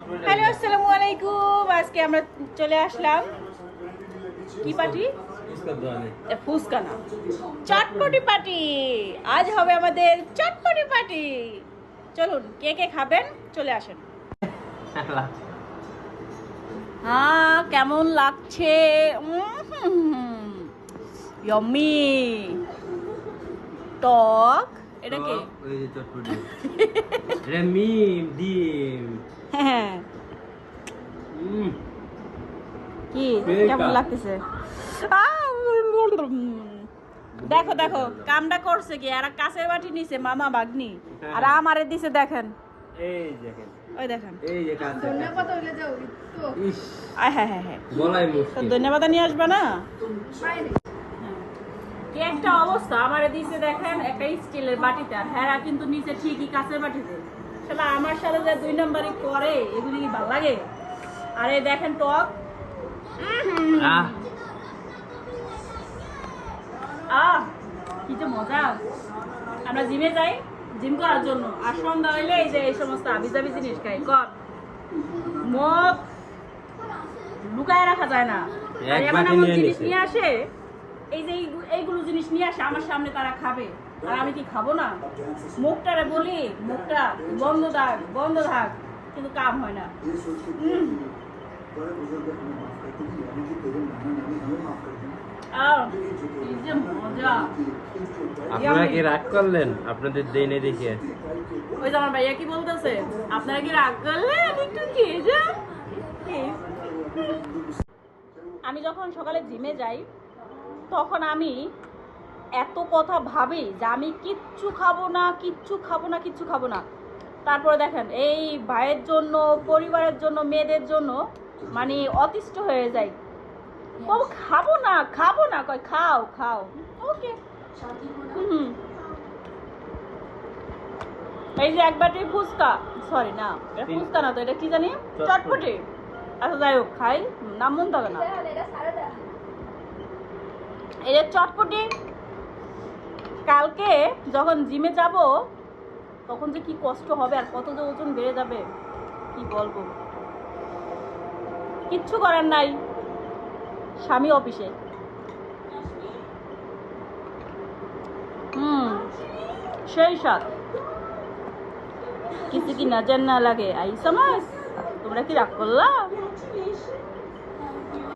Hello, আসসালামু আলাইকুম। আজকে আমরা চলে আসলাম কি পার্টি? ফুচকা না, চটপটি পার্টি। আজ হবে আমাদের চটপটি পার্টি। চলুন, কে কে খাবেন চলে আসেন। হ্যাঁ, কেমন লাগছে? ইয়াম্মি টক। এটা কি? ওই যে চটপটি। এটা মিম ডিম। হ্যাঁ, কি কেমন লাগতেছে? দেখো দেখো, কামটা করছে কি, আর কাছের বাটি নিছে মামা বাগনি, আর আমারে দিছে। দেখেন, এই দেখেন, ওই দেখেন। এই যে কাঁচা ধন্যবাদ হইলে যাও তো। ইস, হ্যাঁ হ্যাঁ হ্যাঁ, বলাই তো মুশকিল। ধন্যবাদ নিয়ে আসবে না? কি একটা অবস্থা আমারে দিছে দেখেন, একটা স্টিলের বাটিতে, আর হ্যাঁ কিন্তু নিচে ঠিকই কাঁচের বাটিতে। শালা আমার সাথে যে দুই নম্বরই করে, এগুলি কি ভালো লাগে? আরে দেখেন টক। কি যে মজা। আমরা জিমে যাই জিম করার জন্য, আর সন্ধ্যা হইলে এই যে এই সমস্ত আবিজাবি জিনিস খাই। কর মুখ লুকায় রাখা যায় না। আর এমন এমন জিনিস নিয়ে আসে, এই যে এইগুলো জিনিস নিয়ে আসে আমার সামনে, তারা খাবে আর আমি কি খাবো না? মুখটারে বলি মুখটা বন্ধ থাক বন্ধ থাক, কিন্তু কাম হয় না। আপনারা কি রাগ করলেন আপনাদের দেনে দেখে? ওই যে আমার ভাইয়া কি বলতেছে, আপনারা কি রাগ করলেন? একটু খেয়ে যান। আমি যখন সকালে জিমে যাই, তখন আমি এত কথা ভাবি যে আমি কিচ্ছু খাবো না, কিচ্ছু খাবো না, কিচ্ছু খাবো না। তারপরে দেখেন, এই ভাইয়ের জন্য, পরিবারের জন্য, মেয়েদের জন্য মানে অতিষ্ঠ হয়ে যায়। ও খাবো না খাবো না, কয় খাও খাও। ওকে, এই যে এক বাটি ফুচকা, সরি না এটা ফুচকা না, তো এটা কি জানি, চটপটি। আচ্ছা যাই হোক, খাই, নাম মন থাকে না। এই যে চটপটি, কালকে যখন জিমে যাব তখন যে কি কষ্ট হবে, আর কত যে ওজন বেড়ে যাবে কি বলবো। কিচ্ছু করার নাই, স্বামী অফিসে। সেই সাথ কিছু কি নজর না লাগে। আই সমাজ, তোমরা কি রাগ করলা?